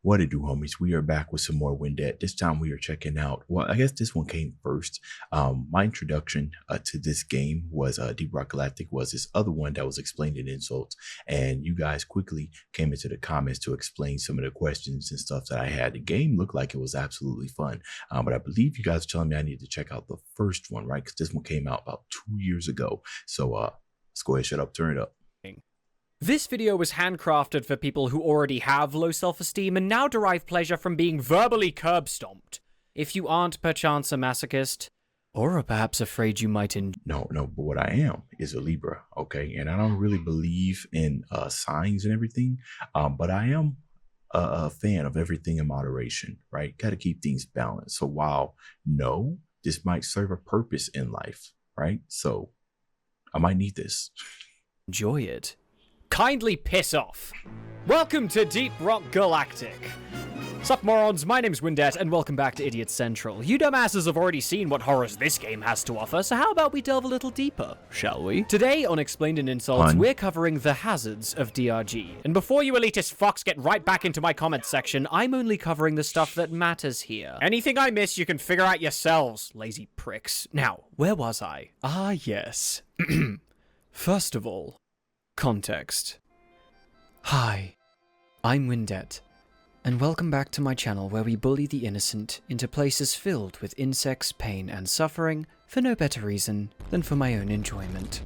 What it do, homies? We are back with some more Windette. This time we are checking out, well, I guess this one came first. My introduction to this game was Deep Rock Galactic was this other one that was explained in insults. And you guys quickly came into the comments to explain some of the questions and stuff that I had. The game looked like it was absolutely fun. But I believe you guys are telling me I need to check out the first one, right? Because this one came out about 2 years ago. So let's go ahead, shut up, turn it up. This video was handcrafted for people who already have low self-esteem and now derive pleasure from being verbally curb-stomped. If you aren't perchance a masochist, or are perhaps afraid you might No, but what I am is a Libra, okay? And I don't really believe in signs and everything, but I am a fan of everything in moderation, right? Got to keep things balanced. So while no, this might serve a purpose in life, right? So I might need this. enjoy it, kindly piss off. Welcome to Deep Rock Galactic. Sup morons, my name's Windette, and welcome back to Idiot Central. You dumbasses have already seen what horrors this game has to offer, so how about we delve a little deeper, shall we? Today on Explained in Insults, we're covering the hazards of DRG. And before you elitist fucks get right back into my comments section, I'm only covering the stuff that matters here. Anything I miss you can figure out yourselves, lazy pricks. Now, where was I? Ah, yes. First of all, context. Hi, I'm Windette, and welcome back to my channel where we bully the innocent into places filled with insects, pain, and suffering for no better reason than for my own enjoyment.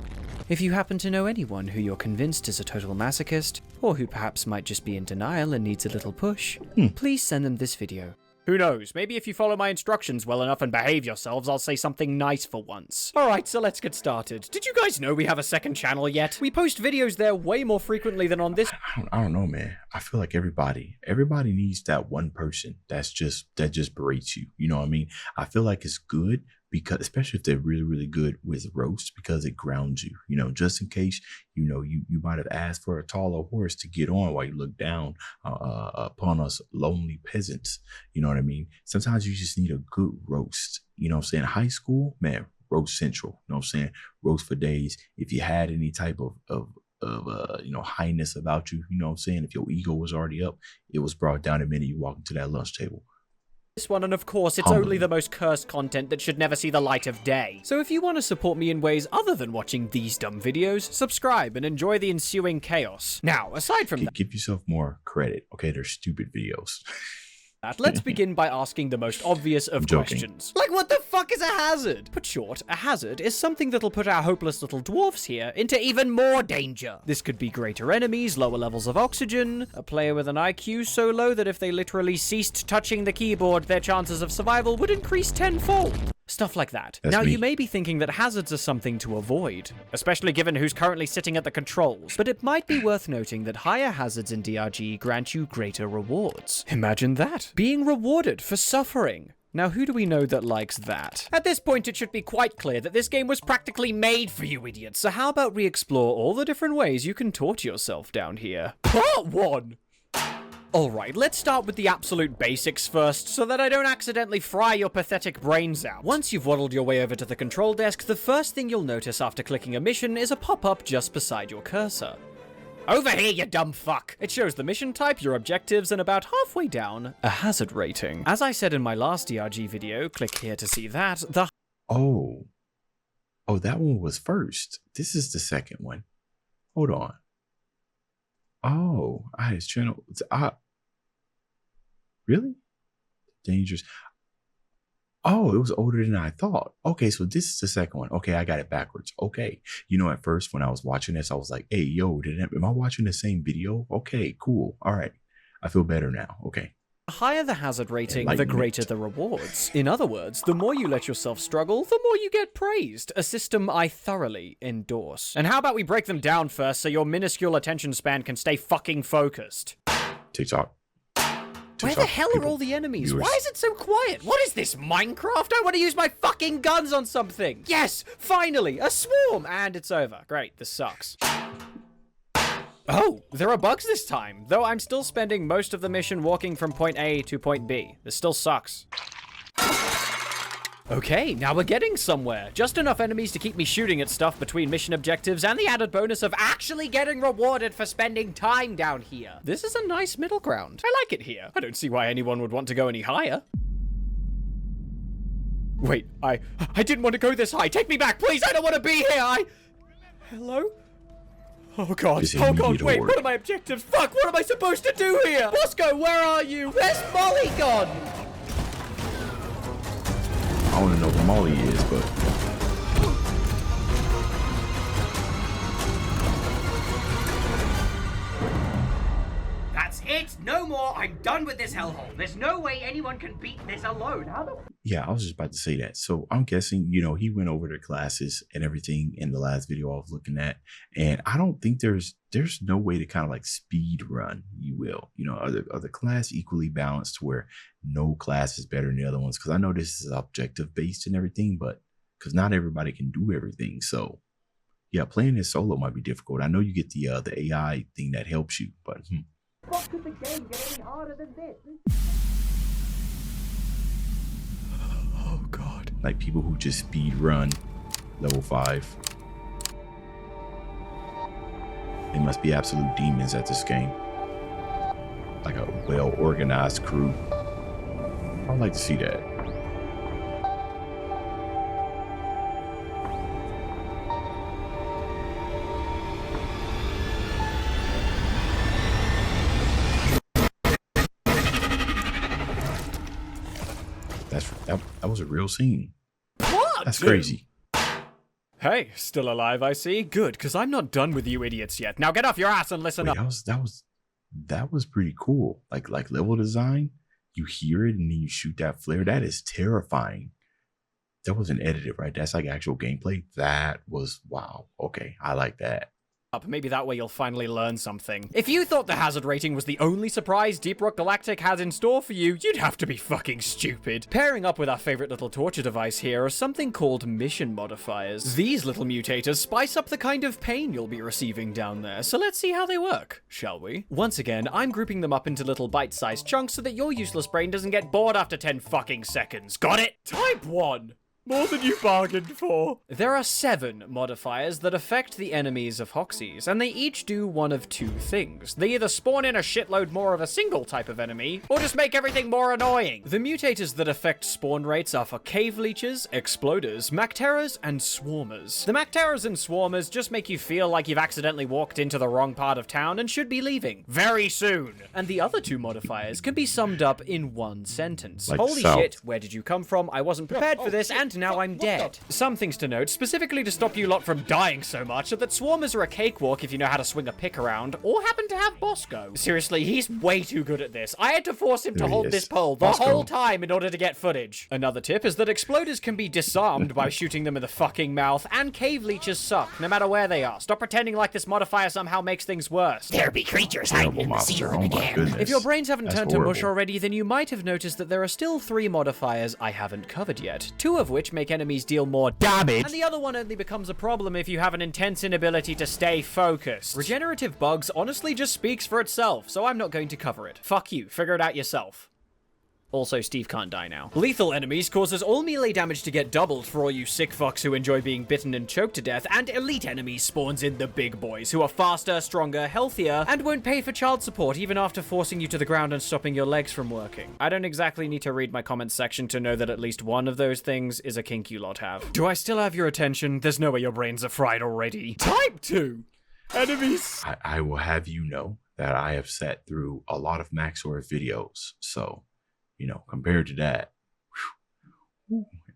If you happen to know anyone who you're convinced is a total masochist, or who perhaps might just be in denial and needs a little push, please send them this video. Who knows, maybe if you follow my instructions well enough and behave yourselves, I'll say something nice for once. Alright, so let's get started. Did you guys know we have a second channel yet? We post videos there way more frequently than on this- I don't know, man. I feel like everybody needs that one person that just berates you. You know what I mean? I feel like it's good because, especially if they're really, really good with roast, because it grounds you, you know, just in case, you know, you might have asked for a taller horse to get on while you look down upon us lonely peasants. You know what I mean? Sometimes you just need a good roast. You know what I'm saying? High school, man, roast central. You know what I'm saying? Roast for days. If you had any type of you know, highness about you, you know what I'm saying? If your ego was already up, it was brought down the minute you walk into that lunch table. This one, and of course, it's only the most cursed content that should never see the light of day. So if you want to support me in ways other than watching these dumb videos, subscribe and enjoy the ensuing chaos. Now, aside from that, give yourself more credit. Okay, they're stupid videos. Let's begin by asking the most obvious of questions. Like, what the fuck is a hazard? Put short, a hazard is something that'll put our hopeless little dwarfs here into even more danger. This could be greater enemies, lower levels of oxygen, a player with an IQ so low that if they literally ceased touching the keyboard, their chances of survival would increase tenfold. Stuff like that. Now, you may be thinking that hazards are something to avoid, especially given who's currently sitting at the controls, but it might be worth noting that higher hazards in DRG grant you greater rewards. Imagine that. Being rewarded for suffering. Now, who do we know that likes that? At this point, it should be quite clear that this game was practically made for you idiots, so how about we explore all the different ways you can torture yourself down here? Part 1! Alright, let's start with the absolute basics first, so that I don't accidentally fry your pathetic brains out. Once you've waddled your way over to the control desk, the first thing you'll notice after clicking a mission is a pop-up just beside your cursor. Over here, you dumb fuck! It shows the mission type, your objectives, and about halfway down, a hazard rating. As I said in my last DRG video, click here to see that, the- Oh, that one was first. This is the second one. Hold on. Oh, I had his channel. Really? Dangerous. Oh, it was older than I thought. Okay, so this is the second one. Okay, I got it backwards. Okay. You know, at first when I was watching this, I was like, hey, yo, am I watching the same video? Okay, cool. All right. I feel better now. Okay. The higher the hazard rating, the greater the rewards. In other words, the more you let yourself struggle, the more you get praised. A system I thoroughly endorse. And how about we break them down first so your minuscule attention span can stay fucking focused? TikTok. Where the hell are all the enemies? Why is it so quiet? What is this, Minecraft? I want to use my fucking guns on something! Yes! Finally! A swarm! And it's over. Great, this sucks. Oh, there are bugs this time, though I'm still spending most of the mission walking from point A to point B. This still sucks. Okay, now we're getting somewhere. Just enough enemies to keep me shooting at stuff between mission objectives and the added bonus of actually getting rewarded for spending time down here. This is a nice middle ground. I like it here. I don't see why anyone would want to go any higher. Wait, I didn't want to go this high. Take me back, please. I don't want to be here. Hello? Oh god, wait, what are my objectives? Fuck, what am I supposed to do here? Bosco, where are you? Where's Molly gone? I want to know where Molly is, but... That's it, no more. I'm done with this hellhole. There's no way anyone can beat this alone. How the... Yeah, I was just about to say that. So I'm guessing, you know, he went over the classes and everything in the last video I was looking at. And I don't think there's no way to kind of like speed run, you will. You know, are the class equally balanced to where no class is better than the other ones? Because I know this is objective based and everything, but because not everybody can do everything. So yeah, playing this solo might be difficult. I know you get the AI thing that helps you, but What could the game get any harder than this? oh god, like people who just speed run level 5. They must be absolute demons at this game. Like a well-organized crew. I'd like to see that. That was a real scene. What? That's crazy. Hey, still alive, I see. Good, because I'm not done with you idiots yet. Now get off your ass and listen up. That was pretty cool. Like level design, you hear it and then you shoot that flare. That is terrifying. That wasn't edited, right? That's like actual gameplay. That was wow. Okay, I like that. Maybe that way you'll finally learn something. If you thought the hazard rating was the only surprise Deep Rock Galactic has in store for you, you'd have to be fucking stupid. Pairing up with our favorite little torture device here are something called mission modifiers. These little mutators spice up the kind of pain you'll be receiving down there, so let's see how they work, shall we? Once again, I'm grouping them up into little bite-sized chunks so that your useless brain doesn't get bored after 10 fucking seconds. Got it? Type 1. More than you bargained for. There are 7 modifiers that affect the enemies of Hoxies, and they each do one of 2 things. They either spawn in a shitload more of a single type of enemy, or just make everything more annoying. The mutators that affect spawn rates are for cave leeches, exploders, Macteras, and swarmers. The Macteras and swarmers just make you feel like you've accidentally walked into the wrong part of town and should be leaving very soon. And the other 2 modifiers can be summed up in one sentence. Like Holy south. shit, where did you come from? I wasn't prepared for this, and now I'm dead. Some things to note, specifically to stop you lot from dying so much, are that swarmers are a cakewalk if you know how to swing a pick around, or happen to have Bosco. Seriously, he's way too good at this. I had to force him to hold this pole the whole time in order to get footage. Another tip is that exploders can be disarmed by shooting them in the fucking mouth, and cave leeches suck, no matter where they are. Stop pretending like this modifier somehow makes things worse. There be creatures hiding in the ceiling again. If your brains haven't turned to mush already, then you might have noticed that there are still 3 modifiers I haven't covered yet, 2 of which make enemies deal more damage, and the other one only becomes a problem if you have an intense inability to stay focused. Regenerative bugs honestly just speaks for itself, so I'm not going to cover it. Fuck you, figure it out yourself. Also, Steve can't die now. Lethal enemies causes all melee damage to get doubled for all you sick fucks who enjoy being bitten and choked to death, and elite enemies spawns in the big boys, who are faster, stronger, healthier, and won't pay for child support even after forcing you to the ground and stopping your legs from working. I don't exactly need to read my comments section to know that at least one of those things is a kink you lot have. Do I still have your attention? There's no way your brains are fried already. Type 2! Enemies! I will have you know that I have sat through a lot of Maxor videos, so... You know, compared to that,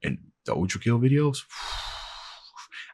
and the Ultra Kill videos,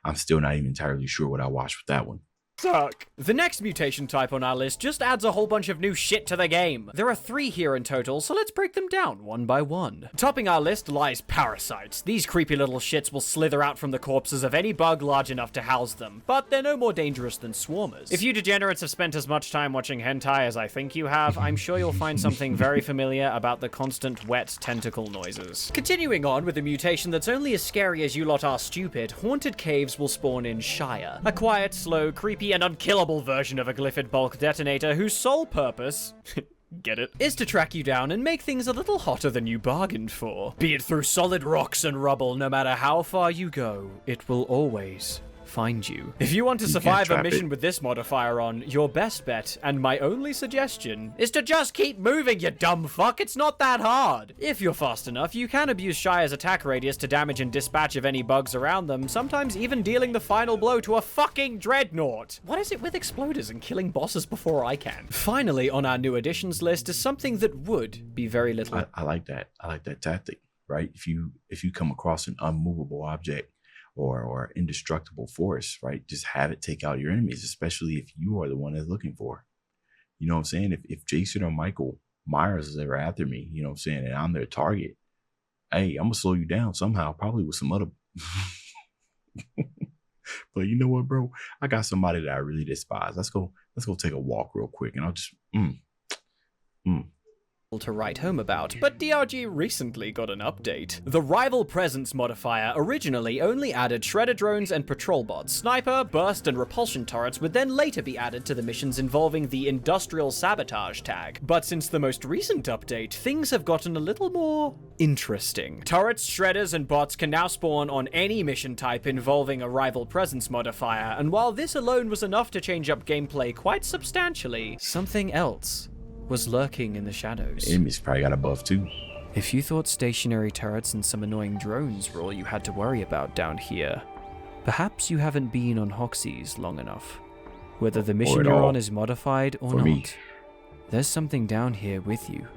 I'm still not even entirely sure what I watched with that one. Suck. The next mutation type on our list just adds a whole bunch of new shit to the game. There are 3 here in total, so let's break them down one by one. Topping our list lies parasites. These creepy little shits will slither out from the corpses of any bug large enough to house them, but they're no more dangerous than swarmers. If you degenerates have spent as much time watching hentai as I think you have, I'm sure you'll find something very familiar about the constant wet tentacle noises. Continuing on with a mutation that's only as scary as you lot are stupid, haunted caves will spawn in Shire. A quiet, slow, creepy, and unkillable version of a glyphid bulk detonator whose sole purpose get it, is to track you down and make things a little hotter than you bargained for. Be it through solid rocks and rubble, no matter how far you go, it will always find you. If you want to survive a mission with this modifier on, your best bet, and my only suggestion, is to just keep moving, you dumb fuck. It's not that hard. If you're fast enough, you can abuse Shire's attack radius to damage and dispatch of any bugs around them, sometimes even dealing the final blow to a fucking dreadnought. What is it with exploders and killing bosses before I can? Finally, on our new additions list is something that would be very little. I like that. I like that tactic, right? If you come across an unmovable object or indestructible force, right? Just have it take out your enemies, especially if you are the one that's looking for. You know what I'm saying? If Jason or Michael Myers is ever after me, you know what I'm saying, and I'm their target, hey, I'm gonna slow you down somehow, probably with some other. But you know what, bro? I got somebody that I really despise. Let's go take a walk real quick, and I'll just to write home about, but DRG recently got an update. The Rival Presence modifier originally only added shredder drones and patrol bots. Sniper, burst, and repulsion turrets would then later be added to the missions involving the Industrial Sabotage tag. But since the most recent update, things have gotten a little more interesting. Turrets, shredders, and bots can now spawn on any mission type involving a Rival Presence modifier, and while this alone was enough to change up gameplay quite substantially, something else was lurking in the shadows. Enemies probably got a buff too. If you thought stationary turrets and some annoying drones were all you had to worry about down here, perhaps you haven't been on Hoxie's long enough. Whether the mission you're on is modified or not, there's something down here with you.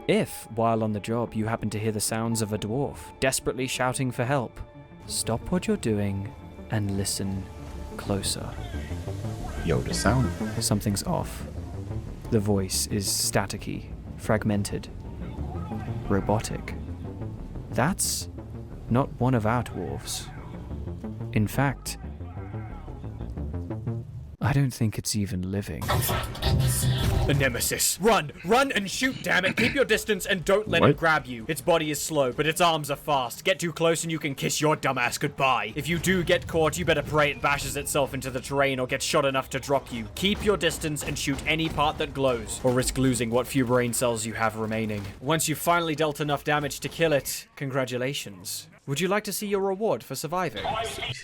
If, while on the job, you happen to hear the sounds of a dwarf desperately shouting for help, stop what you're doing and listen closer. Yo, the sound. Something's off. The voice is staticky, fragmented, robotic. That's not one of our dwarves. In fact, I don't think it's even living. A nemesis. Run! Run and shoot, damn it! Keep your distance and don't let it grab you. Its body is slow, but its arms are fast. Get too close and you can kiss your dumbass goodbye. If you do get caught, you better pray it bashes itself into the terrain or gets shot enough to drop you. Keep your distance and shoot any part that glows, or risk losing what few brain cells you have remaining. Once you've finally dealt enough damage to kill it, congratulations. Would you like to see your reward for surviving?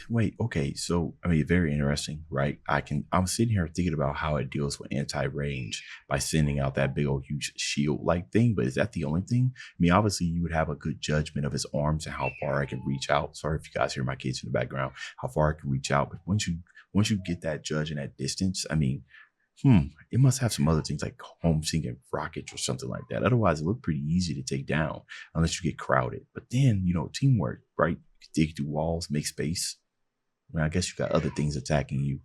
Wait, okay, so, I mean, very interesting, right? I'm sitting here thinking about how it deals with anti-range by sending out that big old huge shield-like thing, but is that the only thing? I mean, obviously, you would have a good judgment of his arms and how far I can reach out. Sorry if you guys hear my kids in the background, how far I can reach out, but once you get that judge in that distance, I mean, it must have some other things like home sinking rockets or something like that. Otherwise, it looked pretty easy to take down unless you get crowded. But then, you know, teamwork, right? You can dig through walls, make space. I mean, I guess you got other things attacking you.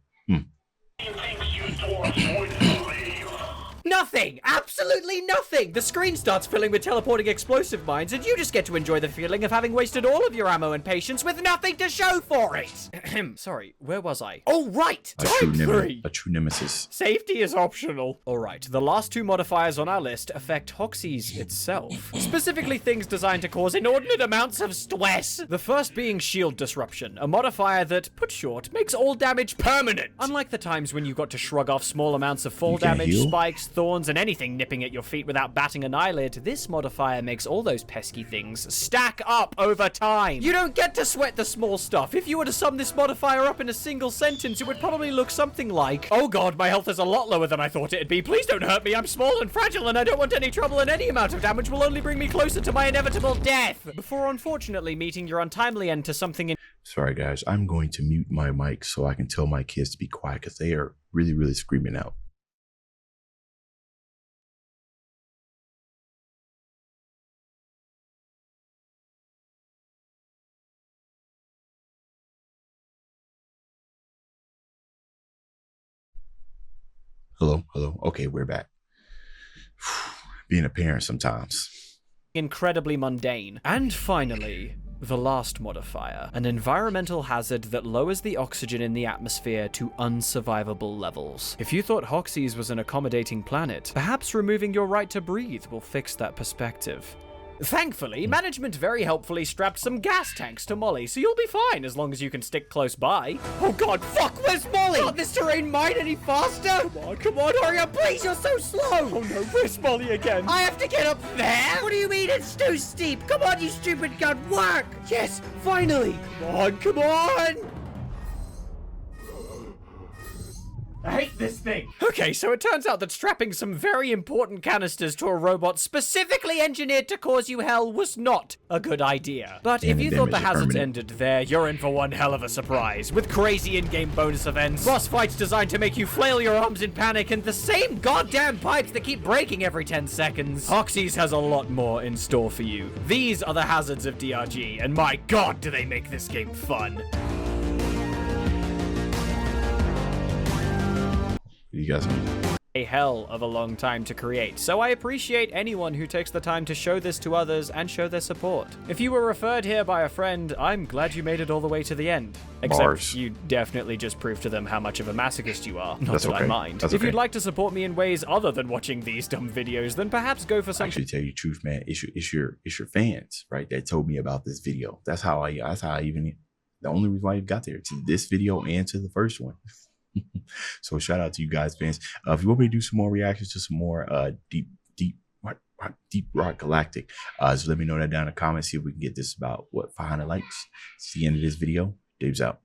Nothing! Absolutely nothing! The screen starts filling with teleporting explosive mines, and you just get to enjoy the feeling of having wasted all of your ammo and patience with nothing to show for it! Sorry, where was I? Oh, right! A true nemesis. Safety is optional. Alright, the last two modifiers on our list affect Hoxie's itself. Specifically things designed to cause inordinate amounts of stress. The first being shield disruption, a modifier that, put short, makes all damage permanent. Unlike the times when you got to shrug off small amounts of fall damage, spikes, thorns, and anything nipping at your feet without batting an eyelid, this modifier makes all those pesky things stack up over time. You don't get to sweat the small stuff. If you were to sum this modifier up in a single sentence, it would probably look something like, oh god, my health is a lot lower than I thought it'd be. Please don't hurt me. I'm small and fragile and I don't want any trouble, and any amount of damage will only bring me closer to my inevitable death. Before unfortunately meeting your untimely end to something in— Sorry guys, I'm going to mute my mic so I can tell my kids to be quiet because they are really, really screaming out. Hello. Okay, we're back. Being a parent sometimes. Incredibly mundane. And finally, the last modifier, an environmental hazard that lowers the oxygen in the atmosphere to unsurvivable levels. If you thought Hoxie's was an accommodating planet, perhaps removing your right to breathe will fix that perspective. Thankfully, management very helpfully strapped some gas tanks to Molly, so you'll be fine as long as you can stick close by. Oh god, fuck, where's Molly? Can't this terrain mine any faster? Come on, hurry up, please, you're so slow. Oh no, where's Molly again? I have to get up there? What do you mean it's too steep? Come on, you stupid gun, work! Yes, finally! Come on! I hate this thing. Okay, so it turns out that strapping some very important canisters to a robot specifically engineered to cause you hell was not a good idea. But if you thought the hazards ended there, you're in for one hell of a surprise. With crazy in-game bonus events, boss fights designed to make you flail your arms in panic, and the same goddamn pipes that keep breaking every 10 seconds. Hoxie's has a lot more in store for you. These are the hazards of DRG, and my god, do they make this game fun. You guys A hell of a long time to create, so I appreciate anyone who takes the time to show this to others and show their support. If you were referred here by a friend, I'm glad you made it all the way to the end. Except you definitely just proved to them how much of a masochist you are. Not that I mind. If you'd like to support me in ways other than watching these dumb videos, then perhaps go for something. Actually, tell you the truth, man. It's your fans, right? That told me about this video. That's how I even. The only reason why you got there to this video and to the first one. So shout out to you guys, fans. If you want me to do some more reactions to some more deep rock Galactic, so let me know that down in the comments. See if we can get this about 500 likes. It's the end of this video. Dave's out.